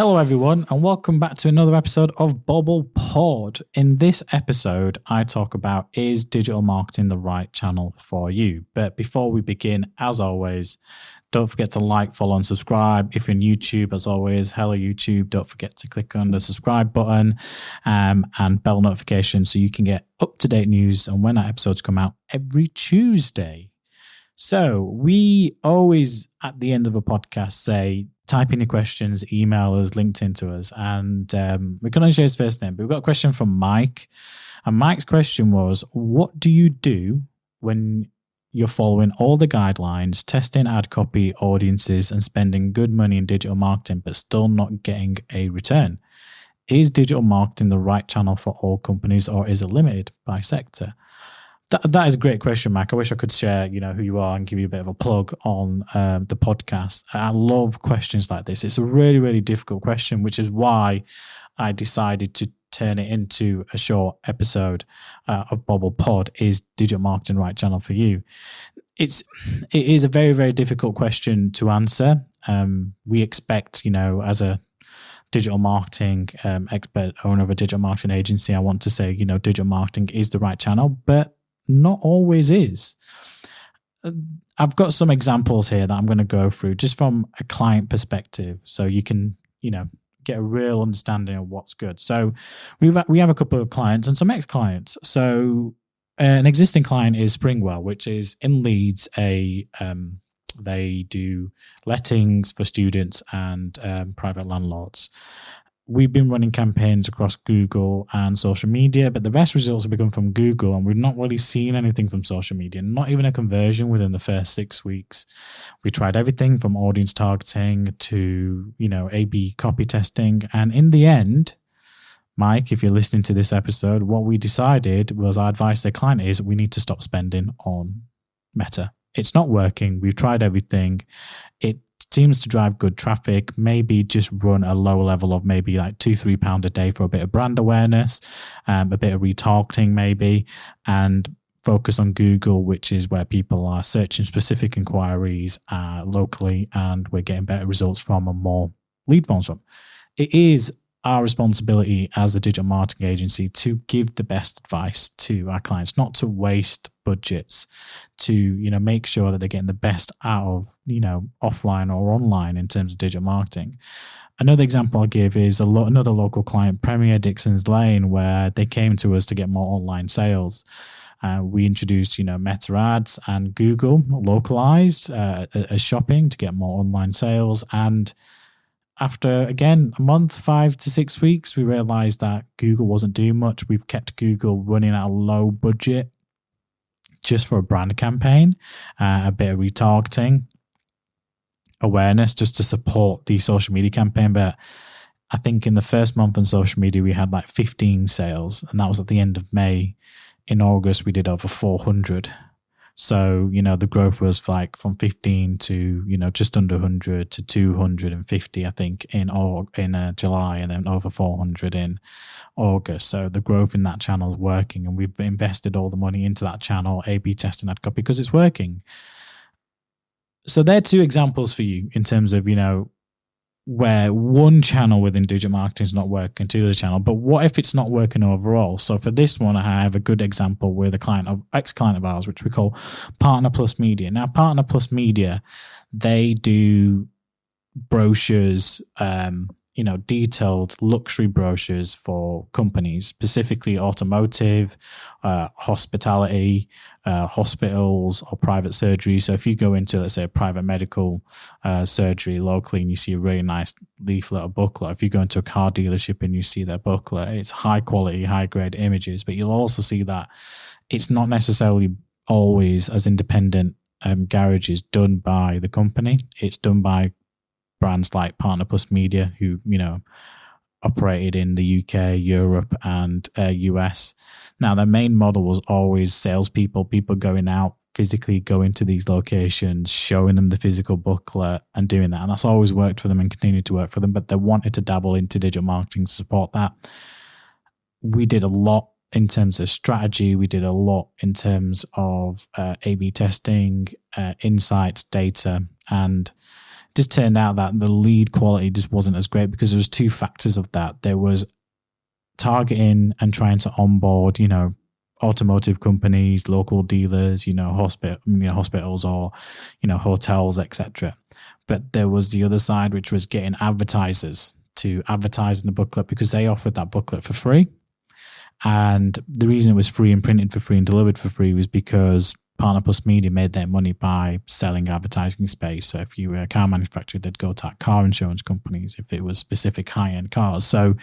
Hello, everyone, and welcome back to another episode of bobblepod. In this episode, I talk about, is digital marketing the right channel for you? But before we begin, as always, don't forget to like, follow, and subscribe. If you're on YouTube, as always, hello YouTube, don't forget to click on the subscribe button and bell notification so you can get up-to-date news on when our episodes come out every Tuesday. So we always, at the end of a podcast, say, type in your questions, email us, LinkedIn to us. And we can only share his first name, but we've got a question from Mike. And Mike's question was, what do you do when you're following all the guidelines, testing ad copy, audiences, and spending good money in digital marketing, but still not getting a return? Is digital marketing the right channel for all companies, or is it limited by sector? That is a great question, Mike. I wish I could share, who you are and give you a bit of a plug on the podcast. I love questions like this. It's a really, really difficult question, which is why I decided to turn it into a short episode of bobblepod. Is digital marketing the right channel for you? It is a very, very difficult question to answer. We expect, as a digital marketing expert, owner of a digital marketing agency, I want to say, digital marketing is the right channel, but not always is. I've got some examples here that I'm going to go through just from a client perspective, so you can, get a real understanding of what's good. So we have a couple of clients and some ex-clients. So an existing client is Springwell, which is in Leeds. They do lettings for students and private landlords. We've been running campaigns across Google and social media, but the best results have been from Google, and we've not really seen anything from social media, not even a conversion within the first 6 weeks. We tried everything from audience targeting to, A/B copy testing. And in the end, Mike, if you're listening to this episode, what we decided was our advice to the client is we need to stop spending on Meta. It's not working. We've tried everything. It seems to drive good traffic. Maybe just run a low level of maybe like £2-3 a day for a bit of brand awareness, a bit of retargeting maybe, and focus on Google, which is where people are searching specific inquiries locally, and we're getting better results from and more lead forms from. It is our responsibility as a digital marketing agency to give the best advice to our clients, not to waste budgets, to make sure that they're getting the best out of offline or online in terms of digital marketing. Another example I'll give is another local client, Premier Dixon's Lane, where they came to us to get more online sales. We introduced Meta ads and Google localized as shopping to get more online sales. And after, again, a month, 5 to 6 weeks, we realized that Google wasn't doing much. We've kept Google running at a low budget just for a brand campaign, a bit of retargeting, awareness just to support the social media campaign. But I think in the first month on social media, we had like 15 sales, and that was at the end of May. In August, we did over 400. So, the growth was like from 15 to, just under 100 to 250, I think, in July, and then over 400 in August. So the growth in that channel is working, and we've invested all the money into that channel, A/B testing ad copy, because it's working. So they're two examples for you in terms of, where one channel within digital marketing is not working to the other channel. But what if it's not working overall? So for this one, I have a good example with ex-client of ours, which we call Partner Plus Media. Now, Partner Plus Media, they do brochures, detailed luxury brochures for companies, specifically automotive, hospitality, hospitals, or private surgery. So if you go into, let's say, a private medical surgery locally and you see a really nice leaflet or booklet, if you go into a car dealership and you see their booklet, it's high quality, high grade images, but you'll also see that it's not necessarily always as independent garages done by the company. It's done by brands like Partner Plus Media, who, operated in the UK, Europe, and US. Now, their main model was always salespeople, people going out, physically going to these locations, showing them the physical booklet and doing that. And that's always worked for them and continued to work for them, but they wanted to dabble into digital marketing to support that. We did a lot in terms of strategy. We did a lot in terms of A/B testing, insights, data, and just turned out that the lead quality just wasn't as great because there was two factors of that. There was targeting and trying to onboard, automotive companies, local dealers, hospitals or, hotels, etc. But there was the other side, which was getting advertisers to advertise in the booklet because they offered that booklet for free. And the reason it was free and printed for free and delivered for free was because Partner Plus Media made their money by selling advertising space. So if you were a car manufacturer, they'd go to car insurance companies if it was specific high-end cars. So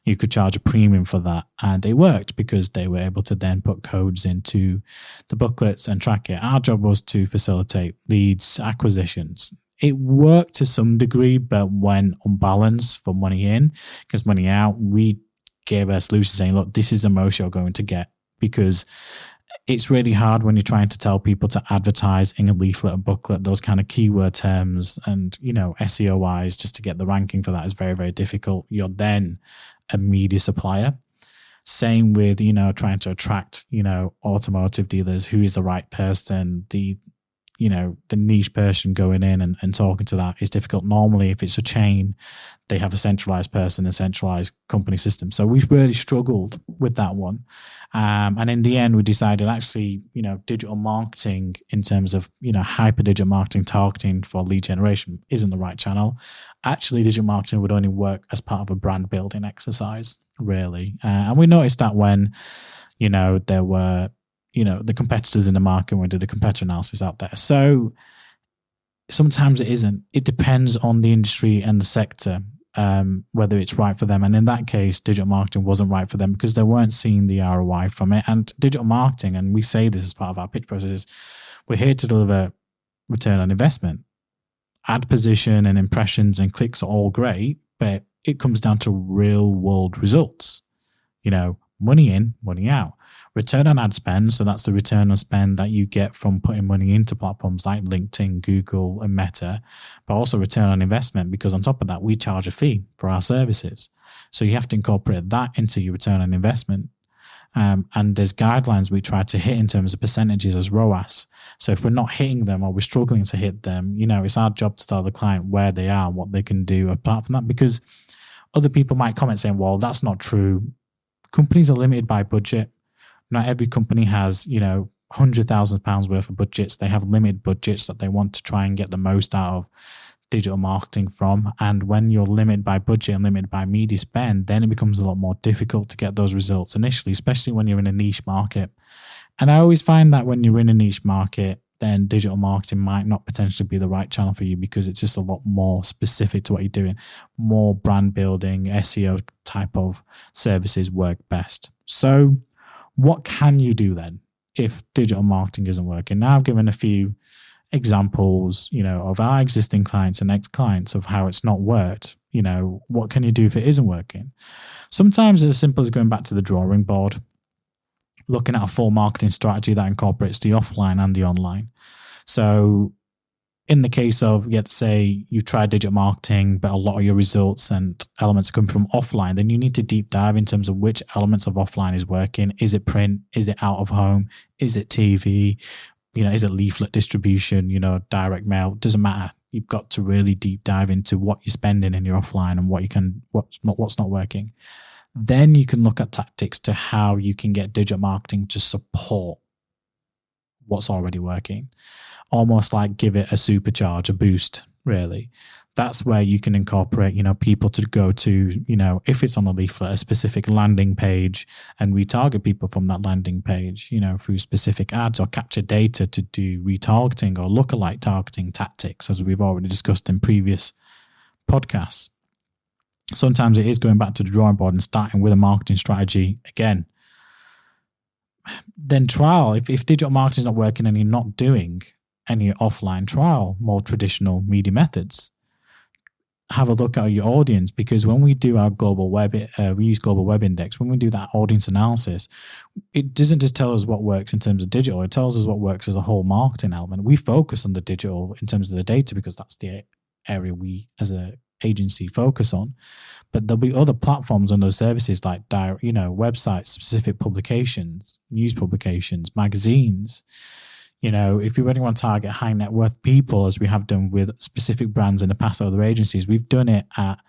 you could charge a premium for that. And it worked because they were able to then put codes into the booklets and track it. Our job was to facilitate leads, acquisitions. It worked to some degree, but when unbalanced for money in, because money out, we gave a solution saying, look, this is the most you're going to get, because it's really hard when you're trying to tell people to advertise in a leaflet or booklet, those kind of keyword terms and, SEO wise, just to get the ranking for that is very, very difficult. You're then a media supplier. Same with, trying to attract, automotive dealers, who is the right person, the niche person going in and talking to that is difficult. Normally, if it's a chain, they have a centralized person, a centralized company system. So we've really struggled with that one. And in the end, we decided actually, digital marketing in terms of, hyper digital marketing targeting for lead generation isn't the right channel. Actually, digital marketing would only work as part of a brand building exercise, really. And we noticed that when, there were the competitors in the market when we did the competitor analysis out there. So sometimes it isn't. It depends on the industry and the sector, whether it's right for them. And in that case, digital marketing wasn't right for them because they weren't seeing the ROI from it. And digital marketing, and we say this as part of our pitch process, is we're here to deliver return on investment. Ad position and impressions and clicks are all great, but it comes down to real world results. Money in, money out. Return on ad spend, so that's the return on spend that you get from putting money into platforms like LinkedIn, Google, and Meta, but also return on investment, because on top of that, we charge a fee for our services. So you have to incorporate that into your return on investment. And there's guidelines we try to hit in terms of percentages as ROAS. So if we're not hitting them or we're struggling to hit them, it's our job to tell the client where they are and what they can do apart from that, because other people might comment saying, well, that's not true. Companies are limited by budget. Not every company has, £100,000 worth of budgets. They have limited budgets that they want to try and get the most out of digital marketing from. And when you're limited by budget and limited by media spend, then it becomes a lot more difficult to get those results initially, especially when you're in a niche market. And I always find that when you're in a niche market, then digital marketing might not potentially be the right channel for you because it's just a lot more specific to what you're doing. More brand building, SEO type of services work best. So what can you do then if digital marketing isn't working? Now I've given a few examples, of our existing clients and ex-clients of how it's not worked. What can you do if it isn't working? Sometimes it's as simple as going back to the drawing board, looking at a full marketing strategy that incorporates the offline and the online. So in the case of, let's say you've tried digital marketing, but a lot of your results and elements come from offline, then you need to deep dive in terms of which elements of offline is working. Is it print? Is it out of home? Is it TV? Is it leaflet distribution? Direct mail? Doesn't matter. You've got to really deep dive into what you're spending in your offline and what's not working. Then you can look at tactics to how you can get digital marketing to support what's already working. Almost like give it a supercharge, a boost, really. That's where you can incorporate, people to go to, if it's on a leaflet, a specific landing page and retarget people from that landing page, through specific ads, or capture data to do retargeting or lookalike targeting tactics, as we've already discussed in previous podcasts. Sometimes it is going back to the drawing board and starting with a marketing strategy again. Then trial. If digital marketing is not working and you're not doing any offline, trial more traditional media methods. Have a look at your audience, because when we do our global web, we use Global Web Index. When we do that audience analysis, it doesn't just tell us what works in terms of digital. It tells us what works as a whole marketing element. We focus on the digital in terms of the data because that's the area we as a agency focus on, but there'll be other platforms and those services like websites, specific publications, news publications, magazines, If you really want to target high net worth people, as we have done with specific brands in the past, other agencies, we've done it at,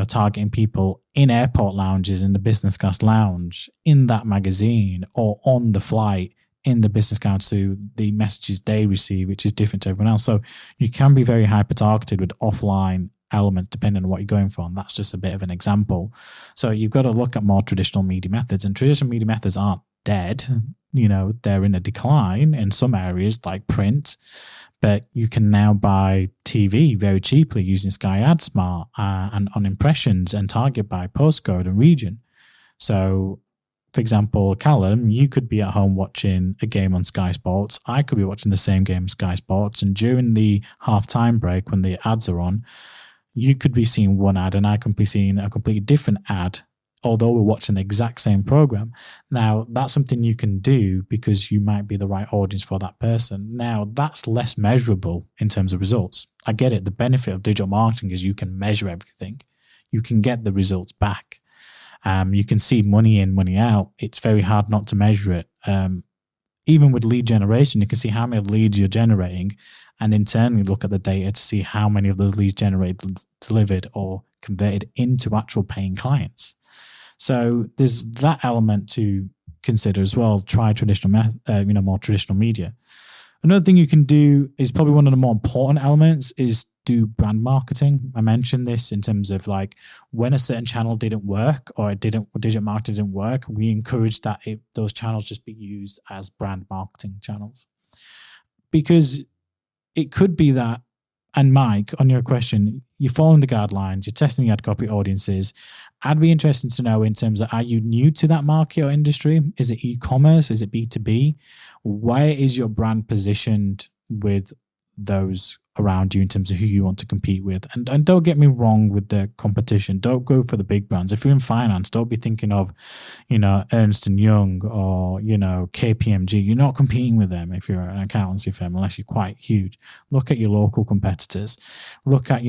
targeting people in airport lounges, in the business class lounge, in that magazine, or on the flight, in the business class, to the messages they receive, which is different to everyone else. So you can be very hyper targeted with offline elements depending on what you're going for. And that's just a bit of an example. So you've got to look at more traditional media methods, and traditional media methods aren't dead. They're in a decline in some areas like print, but you can now buy TV very cheaply using Sky AdSmart and on impressions and target by postcode and region. So, for example, Callum, you could be at home watching a game on Sky Sports. I could be watching the same game on Sky Sports. And during the half-time break, when the ads are on, you could be seeing one ad and I could be seeing a completely different ad, although we're watching the exact same program. Now, that's something you can do because you might be the right audience for that person. Now, that's less measurable in terms of results. I get it. The benefit of digital marketing is you can measure everything. You can get the results back. You can see money in, money out. It's very hard not to measure it. Even with lead generation, you can see how many leads you're generating and internally look at the data to see how many of those leads generated, delivered, or converted into actual paying clients. So there's that element to consider as well. Try traditional, more traditional media. Another thing you can do is probably one of the more important elements is do brand marketing. I mentioned this in terms of like when a certain channel didn't work or digital marketing didn't work, we encourage that those channels just be used as brand marketing channels. Because it could be that, and Mike, on your question, you're following the guidelines, you're testing the ad copy audiences. I'd be interested to know in terms of, are you new to that market or industry? Is it e-commerce? Is it B2B? Where is your brand positioned with those around you in terms of who you want to compete with? And don't get me wrong with the competition. Don't go for the big brands. If you're in finance, don't be thinking of, Ernst & Young or, KPMG. You're not competing with them if you're an accountancy firm, unless you're quite huge. Look at your local competitors. Look at,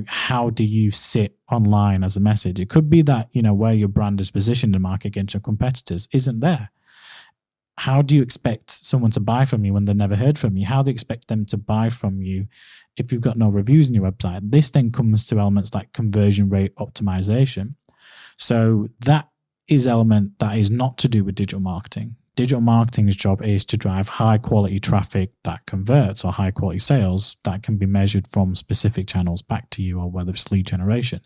how do you sit online as a message? It could be that, where your brand is positioned in the market against your competitors isn't there. How do you expect someone to buy from you when they've never heard from you? How do you expect them to buy from you if you've got no reviews on your website? This then comes to elements like conversion rate optimization. So that is element that is not to do with digital marketing. Digital marketing's job is to drive high quality traffic that converts, or high quality sales that can be measured from specific channels back to you, or whether it's lead generation.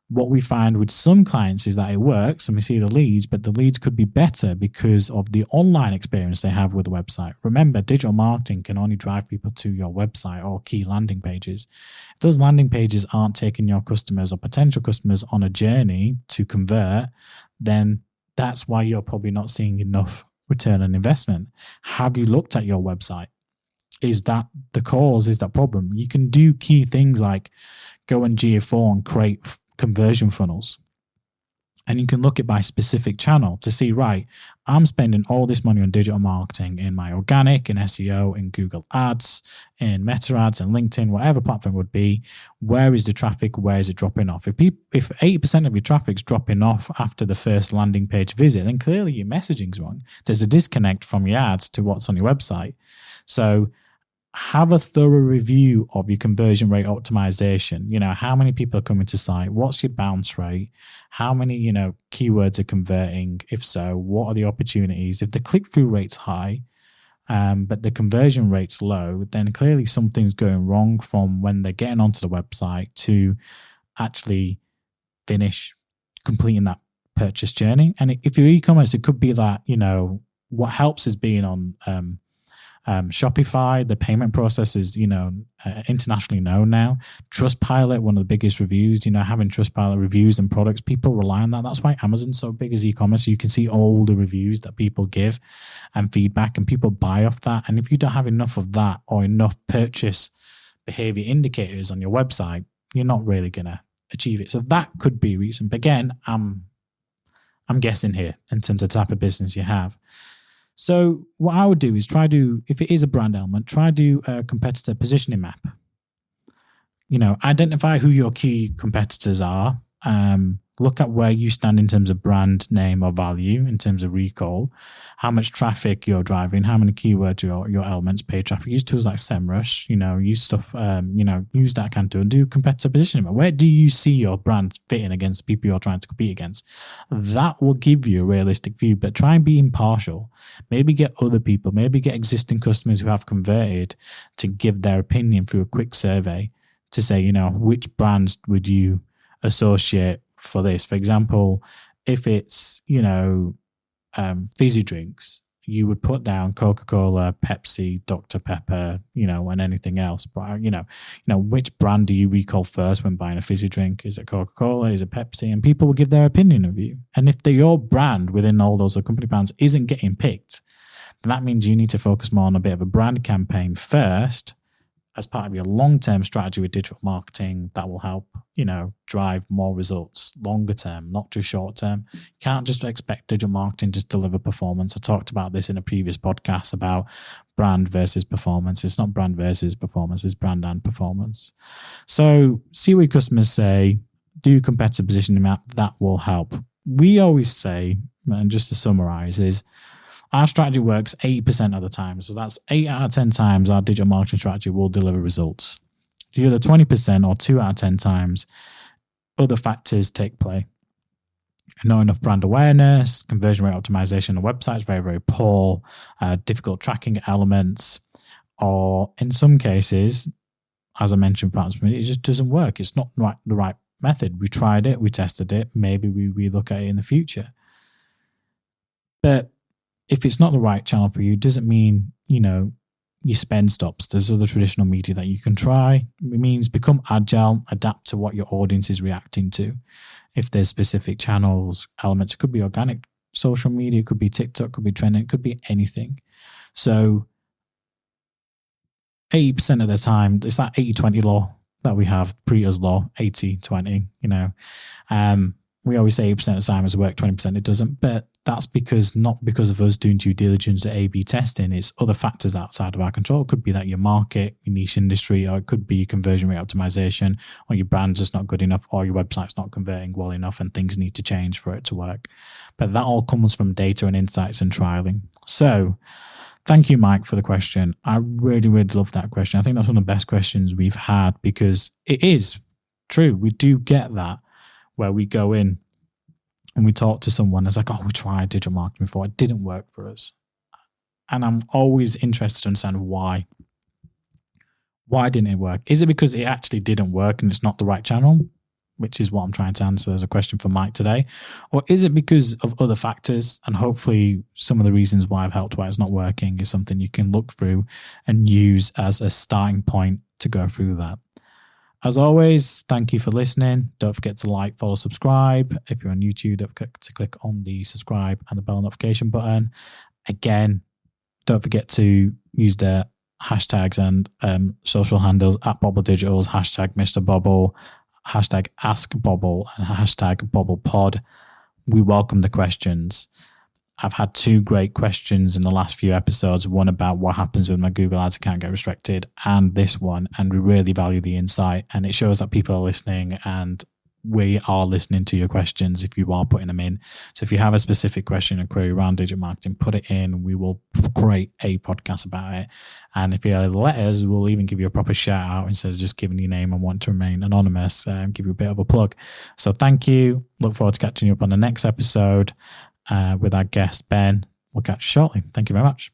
What we find with some clients is that it works and we see the leads, but the leads could be better because of the online experience they have with the website. Remember, digital marketing can only drive people to your website or key landing pages. If those landing pages aren't taking your customers or potential customers on a journey to convert, then that's why you're probably not seeing enough return on investment. Have you looked at your website? Is that the cause? Is that problem? You can do key things like go on GA4 and create conversion funnels. And you can look at by specific channel to see, right, I'm spending all this money on digital marketing in my organic, in SEO, in Google Ads, in Meta Ads, and LinkedIn, whatever platform would be. Where is the traffic? Where is it dropping off? If 80% of your traffic's dropping off after the first landing page visit, then clearly your messaging's wrong. There's a disconnect from your ads to what's on your website. So have a thorough review of your conversion rate optimization. How many people are coming to site? What's your bounce rate? How many, keywords are converting? If so, what are the opportunities? If the click-through rate's high, but the conversion rate's low, then clearly something's going wrong from when they're getting onto the website to actually finish completing that purchase journey. And if you're e-commerce, it could be that, what helps is being on Shopify. The payment process is, internationally known now. Trustpilot, one of the biggest reviews, having Trustpilot reviews and products, people rely on that. That's why Amazon's so big as e-commerce. You can see all the reviews that people give and feedback, and people buy off that. And if you don't have enough of that or enough purchase behavior indicators on your website, you're not really going to achieve it. So that could be a reason. But again, I'm guessing here in terms of the type of business you have. So what I would do is if it is a brand element, try to do a competitor positioning map. Identify who your key competitors are. Look at where you stand in terms of brand name or value, in terms of recall, how much traffic you're driving, how many keywords your elements, paid traffic. Use tools like SEMrush, use stuff, use that kind of tool and do competitive positioning. Where do you see your brand fitting against people you're trying to compete against? That will give you a realistic view, but try and be impartial. Maybe get other people, maybe get existing customers who have converted to give their opinion through a quick survey to say, which brands would you associate for this. For example, if it's fizzy drinks, you would put down Coca-Cola, Pepsi, Dr. Pepper, and anything else. But which brand do you recall first when buying a fizzy drink? Is it Coca-Cola? Is it Pepsi? And people will give their opinion of you. And if your brand within all those company brands isn't getting picked, then that means you need to focus more on a bit of a brand campaign first as part of your long-term strategy with digital marketing that will help, drive more results longer term, not just short term. You can't just expect digital marketing to deliver performance. I talked about this in a previous podcast about brand versus performance. It's not brand versus performance, it's brand and performance. So see what your customers say, do competitive positioning map, that will help. We always say, and just to summarize, is our strategy works 80% of the time. So that's 8 out of 10 times our digital marketing strategy will deliver results. The other 20% or 2 out of 10 times, other factors take play. Not enough brand awareness, conversion rate optimization on the website is very, very poor, difficult tracking elements, or in some cases, as I mentioned, perhaps it just doesn't work. It's not the right method. We tried it, we tested it, maybe we look at it in the future. But if it's not the right channel for you, doesn't mean, your spend stops. There's other traditional media that you can try. It means become agile, adapt to what your audience is reacting to. If there's specific channels, elements, it could be organic social media, it could be TikTok, could be trending, it could be anything. So 80% of the time, it's that 80-20 law that we have, Pareto's law, 80-20, we always say 80% of the time has worked, 20% it doesn't, but that's not because of us doing due diligence at A/B testing. It's other factors outside of our control. It could be that your market, your niche industry, or it could be conversion rate optimization, or your brand's just not good enough, or your website's not converting well enough and things need to change for it to work. But that all comes from data and insights and trialing. So thank you, Mike, for the question. I really, really love that question. I think that's one of the best questions we've had because it is true. We do get that where we go in and we talk to someone, it's like, we tried digital marketing before, it didn't work for us. And I'm always interested to understand why. Why didn't it work? Is it because it actually didn't work and it's not the right channel? Which is what I'm trying to answer as a question for Mike today. Or is it because of other factors? And hopefully some of the reasons why I've helped why it's not working is something you can look through and use as a starting point to go through that. As always, thank you for listening. Don't forget to like, follow, subscribe. If you're on YouTube, don't forget to click on the subscribe and the bell notification button. Again, don't forget to use the hashtags and social handles at Bobble Digitals, hashtag Mr. Bobble, hashtag Ask Bobble, and hashtag bobblepod. We welcome the questions. I've had 2 great questions in the last few episodes, one about what happens when my Google Ads account get restricted and this one, and we really value the insight, and it shows that people are listening and we are listening to your questions if you are putting them in. So if you have a specific question or query around digital marketing, put it in. We will create a podcast about it. And if you let us, we'll even give you a proper shout out instead of just giving your name and want to remain anonymous, give you a bit of a plug. So thank you. Look forward to catching you up on the next episode with our guest, Ben. We'll catch you shortly. Thank you very much.